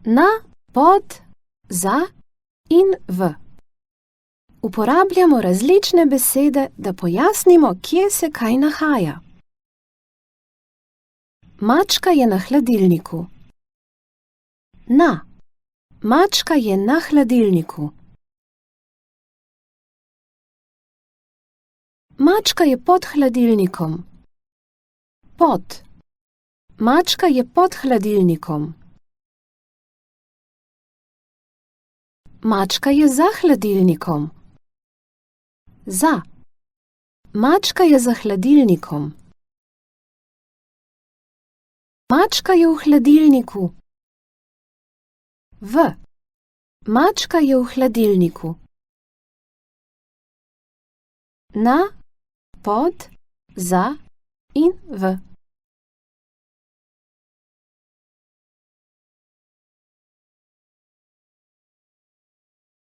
Na, pod, za in v. Uporabljamo različne besede, da pojasnimo, kje se kaj nahaja. Mačka je na hladilniku. Na. Mačka je na hladilniku. Mačka je pod hladilnikom. Pod. Mačka je pod hladilnikom. Mačka je za hladilnikom. Za. Mačka je za hladilnikom. Mačka je v hladilniku. V. Mačka je v hladilniku. Na, pod, za in v.